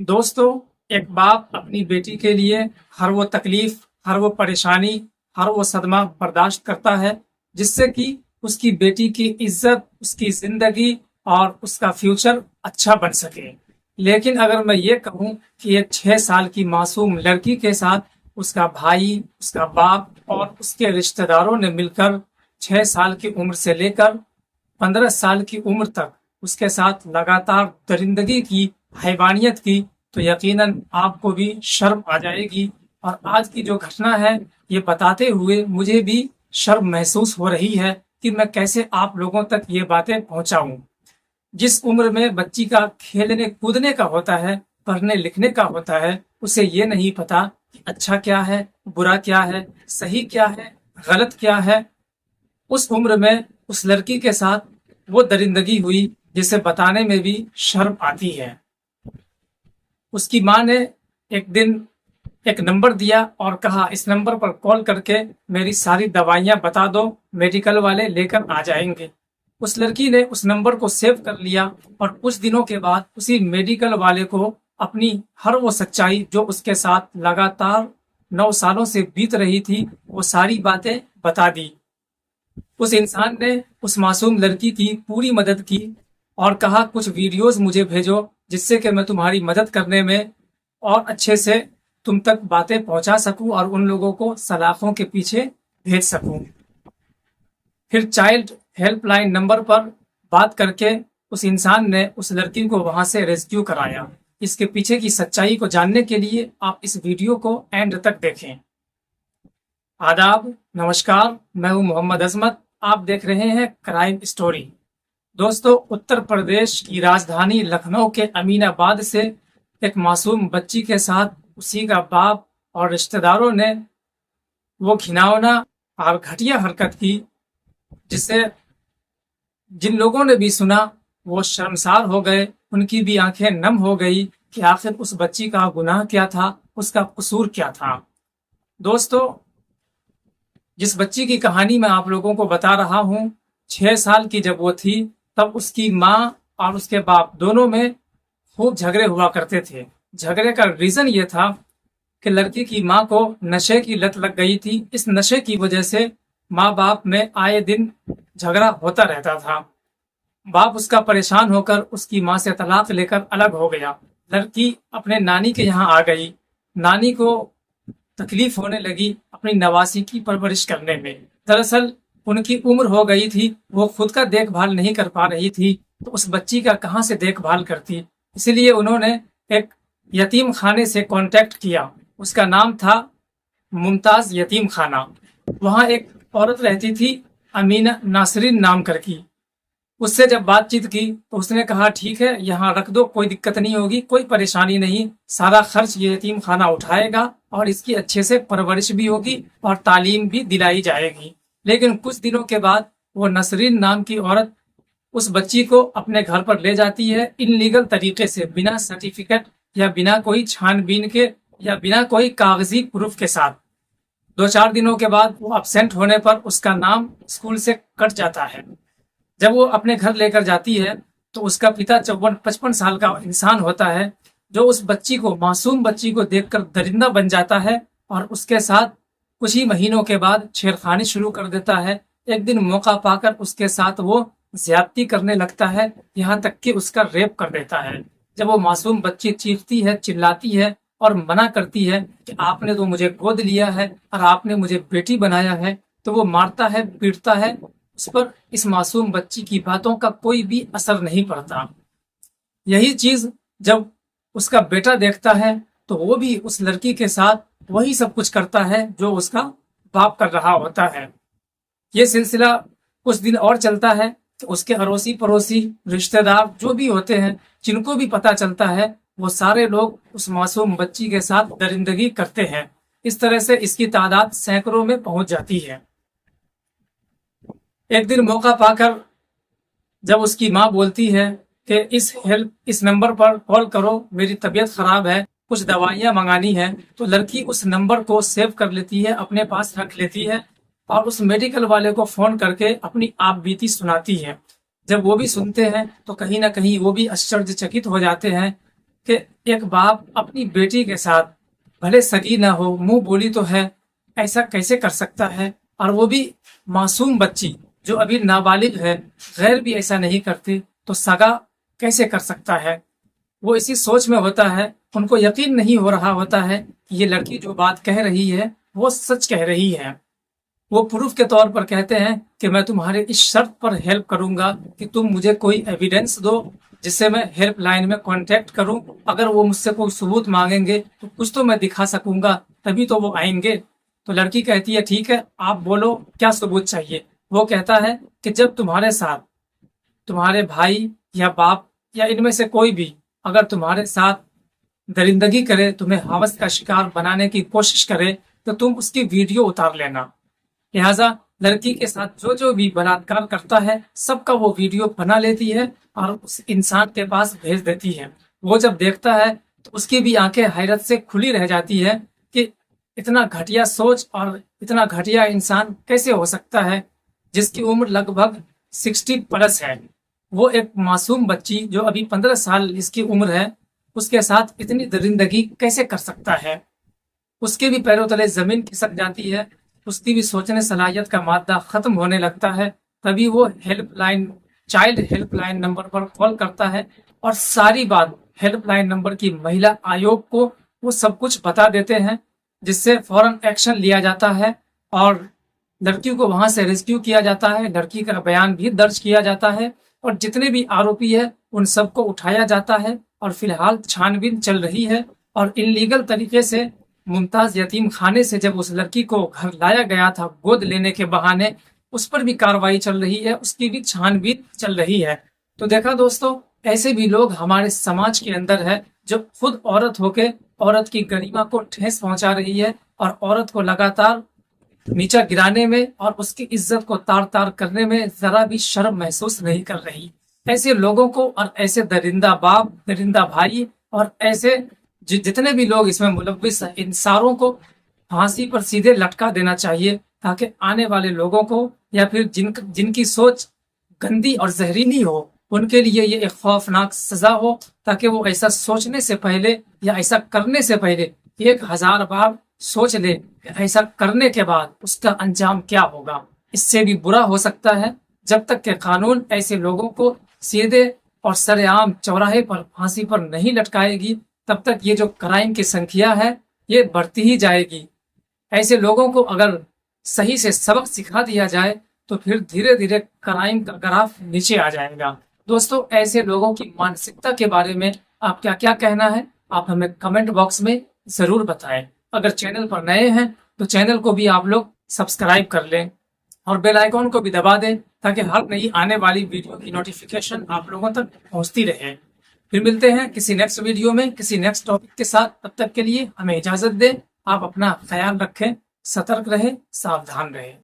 दोस्तों, एक बाप अपनी बेटी के लिए हर वो तकलीफ, हर वो परेशानी, हर वो सदमा बर्दाश्त करता है जिससे कि उसकी बेटी की इज्जत, उसकी जिंदगी और उसका फ्यूचर अच्छा बन सके। लेकिन अगर मैं ये कहूँ कि एक 6 साल की मासूम लड़की के साथ उसका भाई, उसका बाप और उसके रिश्तेदारों ने मिलकर 6 साल की उम्र से लेकर 15 साल की उम्र तक उसके साथ लगातार दरिंदगी की, हैवानियत की, तो यकीनन आपको भी शर्म आ जाएगी। और आज की जो घटना है, ये बताते हुए मुझे भी शर्म महसूस हो रही है कि मैं कैसे आप लोगों तक ये बातें पहुंचाऊं। जिस उम्र में बच्ची का खेलने कूदने का होता है, पढ़ने लिखने का होता है, उसे ये नहीं पता कि अच्छा क्या है, बुरा क्या है, सही क्या है, गलत क्या है। उस उम्र में उस लड़की के साथ वो दरिंदगी हुई जिसे बताने में भी शर्म आती है। उसकी माँ ने एक दिन एक नंबर दिया और कहा, इस नंबर पर कॉल करके मेरी सारी दवाइयां बता दो, मेडिकल वाले लेकर आ जाएंगे। उस लड़की ने उस नंबर को सेव कर लिया और कुछ दिनों के बाद उसी मेडिकल वाले को अपनी हर वो सच्चाई जो उसके साथ लगातार 9 सालों से बीत रही थी, वो सारी बातें बता दी। उस इंसान ने उस मासूम लड़की की पूरी मदद की और कहा, कुछ वीडियोस मुझे भेजो जिससे कि मैं तुम्हारी मदद करने में और अच्छे से तुम तक बातें पहुंचा सकूं और उन लोगों को सलाखों के पीछे भेज सकूं। फिर चाइल्ड हेल्पलाइन नंबर पर बात करके उस इंसान ने उस लड़की को वहां से रेस्क्यू कराया। इसके पीछे की सच्चाई को जानने के लिए आप इस वीडियो को एंड तक देखें। आदाब, नमस्कार, मैं हूं मोहम्मद अजमत। आप देख रहे हैं क्राइम स्टोरी। दोस्तों, उत्तर प्रदेश की राजधानी लखनऊ के अमीनाबाद से एक मासूम बच्ची के साथ उसी का बाप और रिश्तेदारों ने वो घिनौना और घटिया हरकत की, जिससे जिन लोगों ने भी सुना वो शर्मसार हो गए। उनकी भी आंखें नम हो गई कि आखिर उस बच्ची का गुनाह क्या था, उसका कसूर क्या था। दोस्तों, जिस बच्ची की कहानी मैं आप लोगों को बता रहा हूँ, 6 साल की जब वो थी, तब उसकी माँ और उसके बाप दोनों में खूब झगड़े हुआ करते थे। झगड़े का रीजन ये था कि लड़की की माँ को नशे की लत लग गई थी। इस नशे की वजह से माँ बाप में आए दिन झगड़ा होता रहता था। बाप उसका परेशान होकर उसकी माँ से तलाक लेकर अलग हो गया। लड़की अपने नानी के यहाँ आ गई। नानी को तकलीफ होने लगी अपनी नवासी की परवरिश करने में। दरअसल उनकी उम्र हो गई थी, वो खुद का देखभाल नहीं कर पा रही थी, तो उस बच्ची का कहाँ से देखभाल करती। इसलिए उन्होंने एक यतीम खाने से कांटेक्ट किया। उसका नाम था मुमताज यतीम खाना। वहाँ एक औरत रहती थी, अमीना नासरीन नाम करके। उससे जब बातचीत की तो उसने कहा, ठीक है, यहाँ रख दो, कोई दिक्कत नहीं होगी, कोई परेशानी नहीं, सारा खर्च ये यतीम खाना उठाएगा और इसकी अच्छे से परवरिश भी होगी और तालीम भी दिलाई जाएगी। लेकिन कुछ दिनों के बाद वो नसरीन नाम की औरत उस बच्ची को अपने घर पर ले जाती है, इनलीगल तरीके से, बिना सर्टिफिकेट या बिना कोई छानबीन के या बिना कोई कागजी प्रूफ के साथ। 2-4 दिनों के बाद वो अब्सेंट होने पर उसका नाम स्कूल से कट जाता है। जब वो अपने घर लेकर जाती है तो उसका पिता 54-55 साल का इंसान होता है, जो उस बच्ची को, मासूम बच्ची को देखकर दरिंदा बन जाता है और उसके साथ कुछ ही महीनों के बाद छेड़खानी शुरू कर देता है। एक दिन मौका पाकर उसके साथ वो ज्यादती करने लगता है, यहाँ तक कि उसका रेप कर देता है। जब वो मासूम बच्ची चीखती है, चिल्लाती है और मना करती है कि आपने तो मुझे गोद लिया है और आपने मुझे बेटी बनाया है, तो वो मारता है, पीटता है। उस पर इस मासूम बच्ची की बातों का कोई भी असर नहीं पड़ता। यही चीज जब उसका बेटा देखता है तो वो भी उस लड़की के साथ वही सब कुछ करता है जो उसका बाप कर रहा होता है। ये सिलसिला कुछ दिन और चलता है तो उसके अड़ोसी पड़ोसी, रिश्तेदार जो भी होते हैं, जिनको भी पता चलता है, वो सारे लोग उस मासूम बच्ची के साथ दरिंदगी करते हैं। इस तरह से इसकी तादाद सैकड़ों में पहुंच जाती है। एक दिन मौका पाकर जब उसकी माँ बोलती है कि इस नंबर पर कॉल करो, मेरी तबीयत खराब है, कुछ दवाइयाँ मंगानी है, तो लड़की उस नंबर को सेव कर लेती है, अपने पास रख लेती है और उस मेडिकल वाले को फोन करके अपनी आप बीती सुनाती है। जब वो भी सुनते हैं तो कहीं ना कहीं वो भी आश्चर्यचकित हो जाते हैं کہ ایک बाप अपनी बेटी के साथ भले सगी ना हो, मुंह बोली तो है, ऐसा कैसे कर सकता है? और वो भी मासूम बच्ची जो अभी नाबालिग है, गैर भी ऐसा नहीं करते तो सगा कैसे कर सकता है? वो इसी सोच में होता है, उनको यकीन नहीं हो रहा होता है कि ये लड़की जो बात कह रही है वो सच कह रही है। वो प्रूफ के तौर पर कहते हैं कि मैं तुम्हारे इस शर्त पर हेल्प करूंगा कि तुम मुझे कोई एविडेंस दो जिससे मैं हेल्प लाइन में कांटेक्ट करूं। अगर वो मुझसे कोई सबूत मांगेंगे तो कुछ तो मैं दिखा सकूंगा, तभी तो वो आएंगे। तो लड़की कहती है ठीक है, आप बोलो क्या सबूत चाहिए। वो कहता है कि जब तुम्हारे साथ तुम्हारे भाई या बाप या इनमें से कोई भी अगर तुम्हारे साथ दरिंदगी करे, तुम्हें हवस का शिकार बनाने की कोशिश करे, तो तुम उसकी वीडियो उतार लेना। लिहाजा लड़की के साथ जो जो भी बलात्कार करता है सबका वो वीडियो बना लेती है और उस इंसान के पास भेज देती है। वो जब देखता है तो उसकी भी आंखें हैरत से खुली रह जाती है कि इतना घटिया सोच और इतना घटिया इंसान कैसे हो सकता है, जिसकी उम्र लगभग 60 प्लस है। वो एक मासूम बच्ची जो अभी 15 साल इसकी उम्र है, उसके साथ इतनी दरिंदगी कैसे कर सकता है। उसके भी पैरों तले जमीन खिसक जाती है, उसकी भी सोचने सलाहियत का मादा खत्म होने लगता है। तभी वो हेल्पलाइन, चाइल्ड हेल्पलाइन नंबर पर कॉल करता है और सारी बात हेल्पलाइन नंबर की महिला आयोग को वो सब कुछ बता देते हैं, जिससे फौरन एक्शन लिया जाता है और लड़की को वहां से रेस्क्यू किया जाता है। लड़की का बयान भी दर्ज किया जाता है और जितने भी आरोपी है उन सबको उठाया जाता है और फिलहाल छानबीन चल रही है। और इनलीगल तरीके से मुमताज यतीम खाने से जब उस लड़की को घर लाया गया था गोद लेने के बहाने, उस पर भी कार्रवाई चल रही है, उसकी भी छानबीन चल रही है। तो देखा दोस्तों, ऐसे भी लोग हमारे समाज के अंदर है जो खुद औरत होके औरत की गरिमा को ठेस पहुंचा रही है और औरत को लगातार नीचा गिराने में और उसकी इज्जत को तार तार करने में जरा भी शर्म महसूस नहीं कर रही। ऐसे लोगों को और ऐसे दरिंदा बाप, दरिंदा भाई और ऐसे जितने भी लोग इसमें मुलव्विस हैं, इन सारों को फांसी पर सीधे लटका देना चाहिए, ताकि आने वाले लोगों को या फिर जिनकी सोच गंदी और जहरीली हो उनके लिए ये एक खौफनाक सजा हो, ताकि वो ऐसा सोचने से पहले या ऐसा करने से पहले 1000 बार सोच ले कि ऐसा करने के बाद उसका अंजाम क्या होगा। इससे भी बुरा हो सकता है। जब तक कि कानून ऐसे लोगों को सीधे और सरेआम चौराहे पर फांसी पर नहीं लटकाएगी, तब तक ये जो क्राइम की संख्या है ये बढ़ती ही जाएगी। ऐसे लोगों को अगर सही से सबक सिखा दिया जाए तो फिर धीरे धीरे क्राइम का ग्राफ नीचे आ जाएगा। दोस्तों, ऐसे लोगों की मानसिकता के बारे में आपका क्या कहना है, आप हमें कमेंट बॉक्स में जरूर बताएं। अगर चैनल पर नए हैं तो चैनल को भी आप लोग सब्सक्राइब कर लें और बेल आइकॉन को भी दबा दें, ताकि हर नई आने वाली वीडियो की नोटिफिकेशन आप लोगों तक पहुंचती रहे। फिर मिलते हैं किसी नेक्स्ट वीडियो में किसी नेक्स्ट टॉपिक के साथ। तब तक के लिए हमें इजाजत दें। आप अपना ख्याल रखें, सतर्क रहें, सावधान रहें।